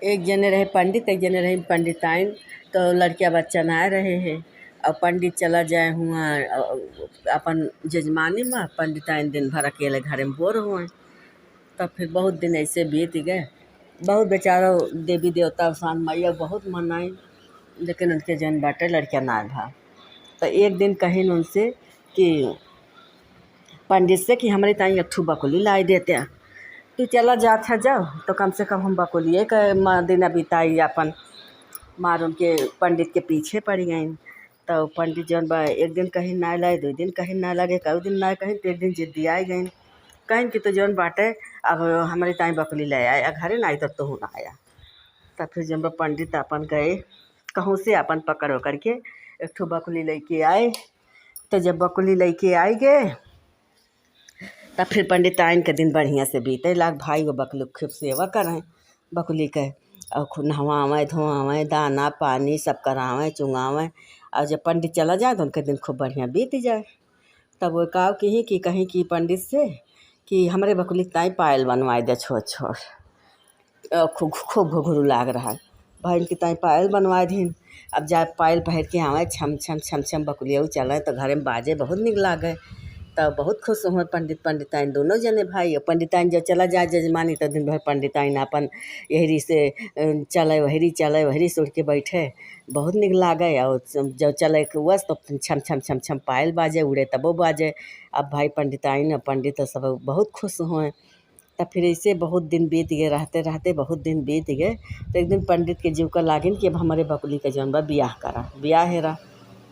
एक जने रहे पंडित, एक जने रहे पंडिताइन। तो लड़किया बच्चा ना रहे हैं और पंडित चला जाए हुआ अपन जजमानी में, पंडिताइन दिन भर अकेले घर में बोर हुए। तब फिर बहुत दिन ऐसे बीत गए। बहुत बेचारा देवी देवता शान मैया बहुत मनाई, लेकिन उनके जन बाटे लड़किया ना भा। तो एक दिन कहीं उनसे कि पंडित से कि हमारे ताई एक ठू बकुली लाई देते, तू चला जात है जाओ तो कम से कम हम बकुलिए का दिन बिताई अपन। मार उनके पंडित के पीछे पड़ गई। तो पंडित जौन बा एक दिन कहीं ना लाए, 2 दिन कहीं ना लगे, कई दिन ना कहीं, तो एक दिन जिद्दी आई गई कहीं कि तो जौन बाटे अब हमारे ताई बकुली ले आया घरे ना आई तो तू ना आया। तब फिर जब पंडित अपन गए कहूँ से अपन पकड़ करके एक ठो बकुली लेके आए। तो जब बकुली लेके आई गए तब फिर पंडिताइन के दिन बढ़िया से बीते लाग। भाई वो बकुली खूब सेवा करें बकुली के, और खूब नहवावें धोवावें, दाना पानी सब करावें चुंगावें। और जब पंडित चला जाए तो उनके दिन खूब बढ़िया बीत जाए। तब वो कहा कि कहीं की पंडित से कि हमारे बकुली ताई पायल बनवाए दे छोट छोट। खूब खूब घुघरू लाग रहा है भाई इनकी ताई पायल बनवाए दिन। अब जाए पायल पहन के आवे छम छम छम छम बकुलिया चले तो घर में बाजे बहुत निक लागे। तब बहुत खुश हुए पंडित पंडिताइन दोनों जने भाई। पंडिताइन जब चला जाए जजमानी तो दिन भर पंडिताइन अपन यहरी से चले वहरी से उठ के बैठे, बहुत निक लागे। और जब चले के वस तो छम छम छम छम पायल बाजे, उड़े तबो बाजे। अब भाई पंडिताइन पंडित सब बहुत खुश हुए। तब फिर ऐसे बहुत दिन बीत गए, रहते रहते बहुत दिन बीत गए। तो एक दिन पंडित के जीव का लागिन कि अब हमारे बकुली के जौन बा ब्याह करा, ब्याह हेरा।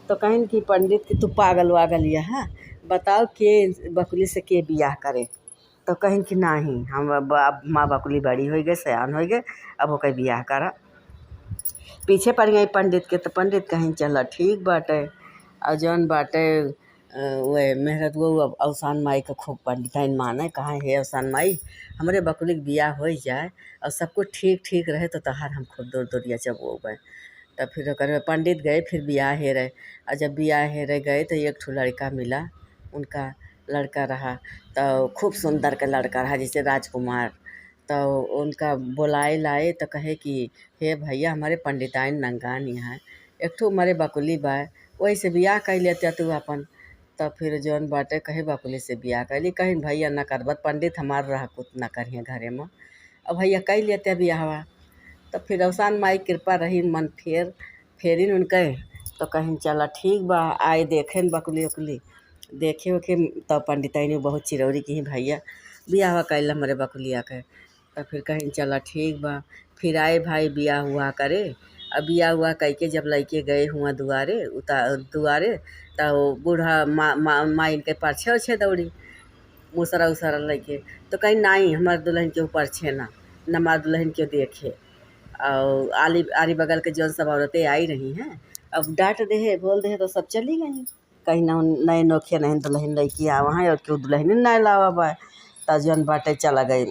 तो कहें कि पंडित कि तू पागल वागल है, बताओ के बकुली से के ब्याह करे। तो कहें कि नहीं हम अब माँ बकुली बड़ी हो गए, सयान हो गए, अब हो कहीं ब्याह करा। पीछे पड़ गई पंडित के। तो पंडित कहीं चला ठीक बाटे। और जौन बाटे वह मेहरत वो अब अवसान माई का खूब पंडिताइन माने, कहाँ हे अवसान माई हमारे बकुली के ब्याह हो जाए और सब कुछ ठीक ठीक रहे तो तहार हम खूब दूर दूरिया चबोबे। तब फिर कर पंडित गए, फिर ब्याह हे रहे। और जब ब्याह हे रहे गए तो एक ठो लड़का मिला, उनका लड़का रहा तो खूब सुंदर का लड़का रहा जैसे राजकुमार। तो उनका बुलाए लाए तो कहे कि हे भैया हमारे पंडिताइन नंगान यहाँ एक ठो हमारे बकुली बा, वही से ब्याह कर लेते तू अपन। तब फिर जौन बाटे कहे बकुली से ब्याह कैली। कहीं भैया न करबत पंडित हमार रह कुछ न करिए घरे में, अब भैया कई लेते ब्याहवा। तो फिर अवसान माई कृपा रही, मन फेरिन उनके। तो कहीं चला ठीक बा, आए देखे बकुली उकुली देखे उखे। तो पंडिताइन बहुत चिरौरी की भैया ब्याह कैल हमारे बकुलिया के। तो फिर कहीं चला ठीक बा, फिर आए भाई ब्याह हुआ करे। अब ब्याह हुआ कह के जब लड़के गए हुआ दुआरे तो बूढ़ा माँ इनके पाछे उछे दौड़ी मुसरा उसरा लेके। तो कहीं नहीं हमारे दुल्हन के ऊपर छे ना हमारे दुल्हन के देखे। और आरी बगल के जौन सब औरतें आई रही हैं अब डांट दे बोल दे तो सब चली गई। कहीं ना नए नोखे नहीं दुल्हन लड़की आवा है और क्यों दुल्हन नहीं लावा बा। तो जौन बाटे चला गई,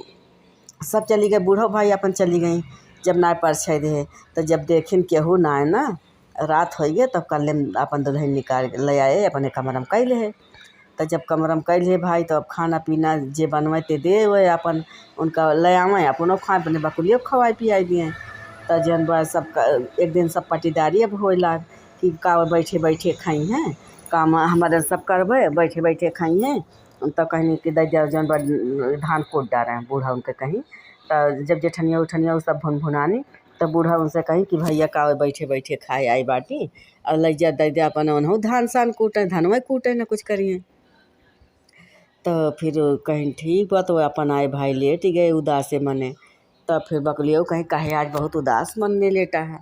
सब चली गई, बूढ़ो भाई अपन चली गई। जब ना परछे दे तो जब देखिन केहू ना है ना, रात हो गए तब कल अपन दुल्हन निकाल ले आए अपने कमरम कैले है। तो जब कमरम कैल है भाई तो अब खाना पीना जे बनवे ते दे हुए अपन उनका ले आवें अपनों खाए, अपने बकुलियों खवाए पियाई दिए। तो जन बा सब एक दिन सब पटीदारी अब हो लाग कि का बैठे बैठे खाई हैं, काम हमारे सब करबे बैठे बैठे खाई हैं। तो कहीं कि दैया जन बा धान कूट डालें बूढ़ा उनके कहीं। तो जब जेठनिया उठनिया सब भुनभुनानी तो बूढ़ा उनसे कही कि भैया का बैठे बैठे खाए आई बाटी और लैजा दैया अपन ओनहु धान सान कूटें, धनवे कूटें ना कुछ करिए। तो फिर कहीं ठीक बा तो अपन आए भाई लेट ही गए उदासे मने। तब फिर बकुलियो कहीं कहे आज बहुत उदास मन में लेटा है।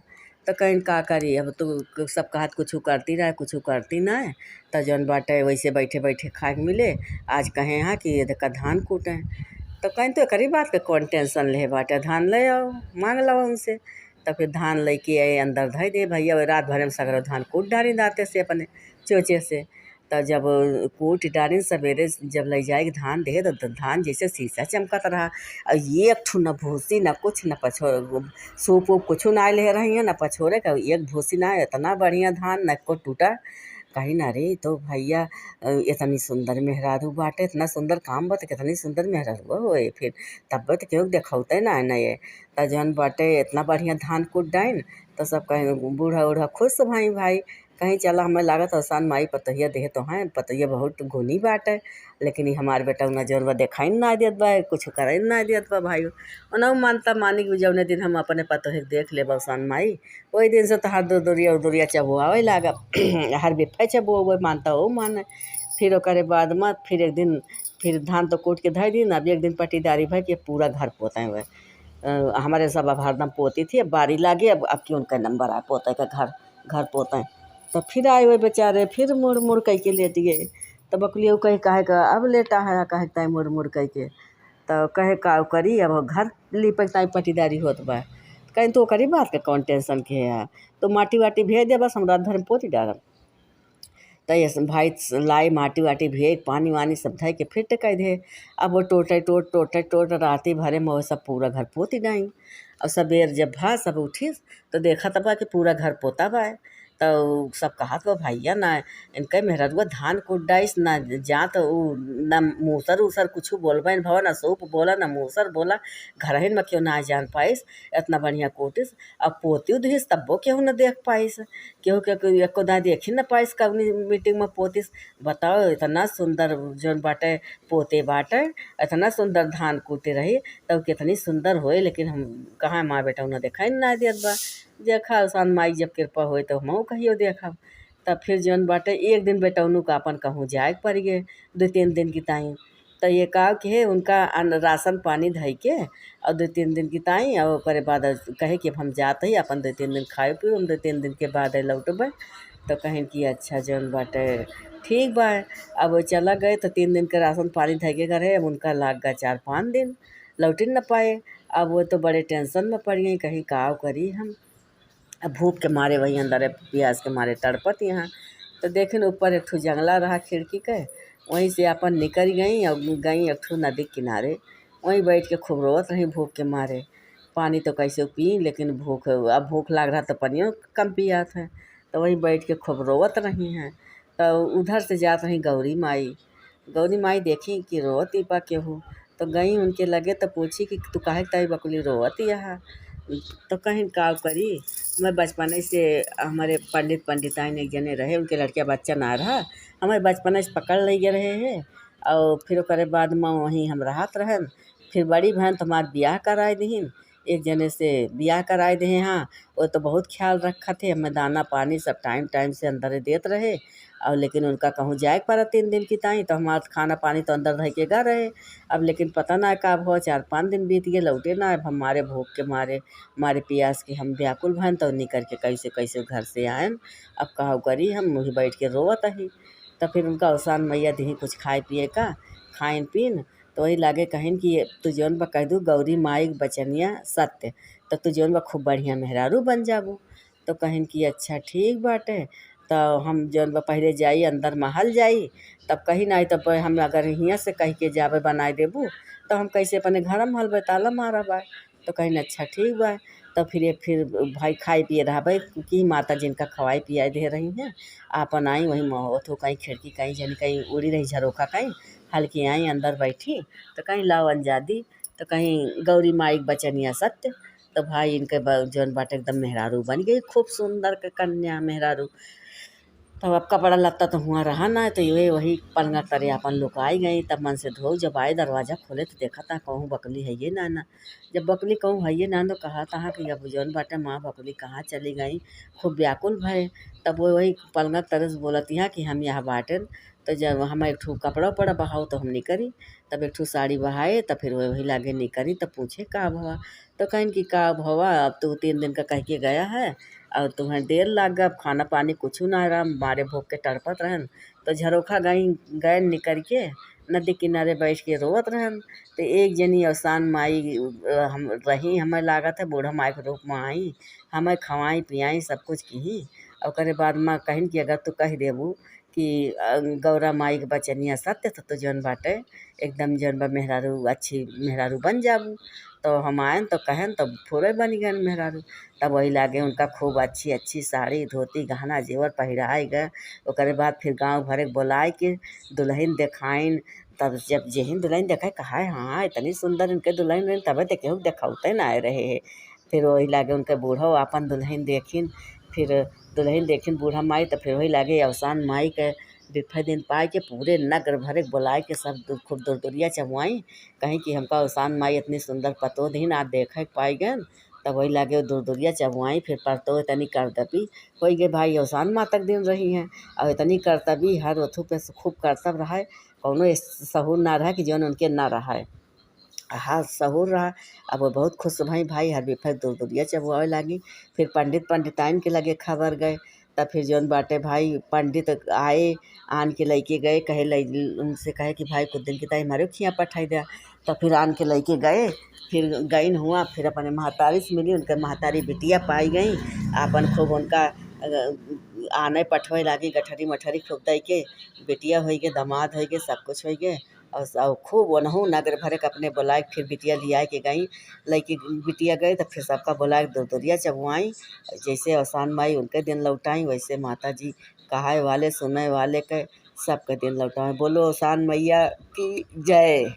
तो कहीं का करी अब तो सब कहत कुछ करती रहे कुछ करती ना है। तो जौन बाटे वैसे बैठे बैठे खाए के मिले। आज कहें यहाँ कि ये देखा धान कूटें। तो कहीं तो करी बात के कौन टेंशन ले बाटे, धान ले आओ मांग लो उनसे। तो फिर धान लेके आए अंदर धई दे भैया रात भर में सगरो धान कूट डाली दाते से अपने चोचे से। तो जब कूट डाली सवेरे जब ले जाए धान दे तो धान जैसे शीशा चमकत रहा। और एक ठू न भूसी न कुछ न पछोर सूप वूप कुछ ना ले रही है न पछोरे का एक भूसी ना, इतना बढ़िया धान न को टूटा कही ना रे तो भैया इतनी सुंदर मेहरारू बाटे, इतना सुंदर काम बता, कितनी सुंदर मेहरारू होए फिर तब तो केहू देखौते ना न ये तो जौन बाटे इतना बढ़िया धान कूट डाइन। तो सब कहीं बूढ़ा उढ़ा खुश भाई भाई कहीं चला हमें लागत आसान माई पतहिया देह तो हैं, पतहिया बहुत गुनी बाटे, लेकिन ये हमारे बेटा उन्हें जौन बा देखाई ना दियत बा, कुछ करे ना दियत बा भाई। उन्हें मानता मानी कि जौने दिन हम अपने पतोहे के देख ले आसान माई, वही दिन से तो हर दुरिया उदुरिया चबुआवे लागा हर बिफे चबुआ मानता वो माने। फिर ओकरे बाद में फिर एक दिन फिर धान तो कूट के धर दिन। अब एक दिन पटीदारी भाई कि पूरा घर पोते हुए हमारे सब अब हरदम पोती थी, अब बारी लागे, अब क्यों उनका नंबर आए पोते का घर घर पोते। तो फिर आए हुए बेचारे फिर मुड़ मुड़ कह के लेट गए। तो बकलियो कही काहे का अब लेटा है कहे तय मुड़ मुड़ कह के। तो कहे का करी अब घर लिपे ताई पटीदारी होत बा। कहीं तो करी बात के कौन टेंशन के है, तो माटी वाटी भेज दे बस हम रात भर में पोती डालम। तो ये भाई लाई माटी वाटी भेज पानी वानी सब धय के फिर कह दे। अब वो टोटे राती भरे में वो सब पूरा घर पोती डाई। और सबेर जब भा सब उठिस तो देखा तबा कि पूरा घर पोता बा। तो सब कहत बा भैया ना इनके मेहररुआ धान कूट डाइस ना जा तो ऊ ना मूसर उसर कुछ बोलबैन भव ना सूप बोला ना मूसर बोला, घरहिन में क्यों ना जान पाइस इतना बढ़िया कोटिस। अब पोती उधिस तब्बो केहू न देख पाइस, केहू के एको दाई देखी न पाइस कवनी मीटिंग में पोतिस। बताओ इतना सुंदर जौन बाटे पोते बाटे, इतना सुंदर धान कूटे रही तब कितनी सुंदर होए, लेकिन हम कहाँ माँ बेटा उन्हें दिखाई ना दियत बा। देखा आसान माई जब कृपा होए तो हमहू कहियो देखब। तब फिर जौन बाटे एक दिन बेटौनू का अपन कहूँ जाए पड़ गए 2-3 दिन की ताई। तो ये कहा कि उनका राशन पानी धइ के और 2-3 दिन की ताई और ओकरे बाद कहे कि अब हम जाते ही अपन 2-3 दिन खाए पिए, हम 2-3 दिन के बाद लौटबे। तो कहें कि अच्छा जौन बाटे ठीक बा। अब वो चला गए तो 3 दिन के राशन पानी धइ के रहे, अब उनका लाग गया 4-5 दिन लौट न पाए। अब वो तो बड़े टेंशन में पड़ गई, कहीं का करी हम। अब भूख के मारे वही अंदर प्यास के मारे तड़पत यहाँ। तो देखें ऊपर एक ठो जंगला रहा खिड़की के, वहीं से अपन निकल गई और गई एक ठो नदी किनारे। वहीं बैठ के खूब रोवत रही भूख के मारे। पानी तो कैसे पी, लेकिन भूख अब भूख लाग रहा तो पानियों कम पियात है। तो वहीं बैठ के खूब रोवत रही हैं। तो उधर से जात रही गौरी माई देखी कि रोवत बा केहू। तो गई उनके लगे तो पूछी कि तू काहे ताई बकुली रोवत यहाँ। तो कहीं का करी, मैं बचपन से हमारे पंडिताइन एक जने रहे, उनके लड़के बच्चा ना रहा, हमारे बचपन से पकड़ ले गए रहे हैं। और फिर ओकरे बाद में वहीं हम रहत रहन। फिर बड़ी बहन तो हमार ब्याह कराए दीन, एक जने से ब्याह कराए दे। हाँ वो तो बहुत ख्याल रखा थे, हमें दाना पानी सब टाइम टाइम से अंदर देत रहे। और लेकिन उनका कहूँ जाए पड़ा 3 दिन की ताई, तो हमारा खाना पानी तो अंदर रह के गा रहे। अब लेकिन पता ना कब हो 4-5 दिन बीत गए लौटे ना। अब हमारे भूख के मारे मारे प्यास की हम व्याकुल भन तो निकल के कैसे कैसे घर से आएन। अब कहू करी हम वहीं बैठ के रोवत ही। तो फिर उनका अवसान मैया दी कुछ खाए पिए का खाइन पीन। तो वही लागे कहिन कि तू जौन बा कह दू गौरी माई के बचनिया सत्य, तो तू जौन बा खूब बढ़िया मेहरारू बन जाबू। तो कहिन कि अच्छा ठीक बाटे। तो हम जौन बा पहले जाई अंदर महल जाई, तब कही नहीं तब हम अगर हियाँ से कह के जाबे बनाए देबू तो हम कैसे अपने घर में हल ताला मारा बा। तो कहीं अच्छा ठीक बा। तो फिर भाई खाए पिए रहा भाई क्योंकि माता जिनका खवाई पियाई दे रही हैं। आपन आई वहीं महोत हो कहीं खिड़की कहीं जन कहीं उड़ी रही झरोखा कहीं हल्की आई अंदर बैठी। तो कहीं लावन जादी, तो कहीं गौरी माई के बचनिया सत्य। तो भाई इनके जौन बाटे एकदम मेहरारू बन गई, खूब सुंदर के कन्या मेहरारू। तब अब कपड़ा लत्ता तो हुआ रहा ना, तो ये वही पलंगा तरे अपन लुकाई गई। तब मन से धो जब आए दरवाज़ा खोले तो देखा था कहूँ बकली है ये ना। जब बकली कहूँ है ये ना तो कहा तहाँ कि अब जौन बाटे माँ बकली कहाँ चली गई, खूब व्याकुल भय। तब वो वही पलंगा तरह से बोलती हैं कि हम यहाँ बाटेन। तो जब हम एक ठू कपड़ा उपड़ा बहाओ तो हम निकरी, तब एक ठू साड़ी बहाए तो फिर वही लागे निकरी। तब पूछे का भवा, तो कहें कि का भवा अब तू 3 दिन का कह के गया है और तुम्हें देर लाग गया, अब खाना पानी कुछ ना रहा, मारे भूख के तड़पत रहन। तो झरोखा गए निकल के नदी किनारे बैठ के रोवत रहन। तो एक जनी अवसान माई हम रही, हमें लागत है बूढ़ा माई के रूप में आई, हमें खवाई पियाई सब कुछ की। और करे बाद माँ कहिन कि अगर तू कह देबू कि गौरा माई के बचनिया सत्य तो जौन बाटे एकदम जौन बा मेहरारू अच्छी मेहरारू बन जाबू। तो हम आएन तो कहन तो फुरे बन गए मेहरारू। तब वही लागे उनका खूब अच्छी अच्छी साड़ी धोती गहना जेवर पहिराए गए। ओकरे बाद फिर गाँव भरे के बुलाए के दुल्हन देखाइन। तब जब जेहिन दुल्हन देखाए कहा हाँ इतनी सुंदर इनके दुल्हन रही तब देखे देखौते ना आए रहे है। फिर वही लागे उनके बूढ़ो अपन दुल्हन देखिन। फिर दुल्हन देखिन बूढ़ा माई तो फिर वही लागे अवसान माई के बिफे दिन पाए के पूरे नगर भरे के बुलाए के सब खूब दुरदुरिया चबुआई। कहीं कि हमका अवसान माई इतनी सुंदर पतो दिन आज देखे के पाई गए। तब वही लागे दुरदुरिया चबुआई फिर परतो इतनी करतबी हो गए भाई अवसान माँ तक दिन रही हैं। और इतनी करतबी हर ओथू पे खूब करतब रहा कौनो सहूर ना रहा कि जौन उनके ना रहा। हाँ सहूर रहा। अब वो बहुत खुश भई भाई हर बिफर दुरदुरिया चबुआवे लागी। फिर पंडित पंडिताइन के लगे खबर गए। तब फिर जौन बाटे भाई पंडित आए आन के लइके गए कहे उनसे कहे कि भाई कुछ दिन की ताई हमारे खिया पठाई दिया। तब फिर आन के लइके गए। फिर गईन हुआ फिर अपने महतारी से मिली उनके महतारी बिटिया पाई गई। आपन खूब उनका आने पठवे लागी गठरी मठरी खूब दई के बिटिया हो गए दामाद हो गए सब कुछ हो गए। और सब खूब ओनहू नगर भरे के अपने बुलाए फिर बिटिया लिया के गई। लड़की बिटिया गई तो फिर सबका बुलाए दुरदुरिया चबुआई। जैसे अवसान माई उनके दिन लौटाई वैसे माता जी कहाए वाले सुने वाले के सबके दिन लौटाए। बोलो अवसान मैया की जय।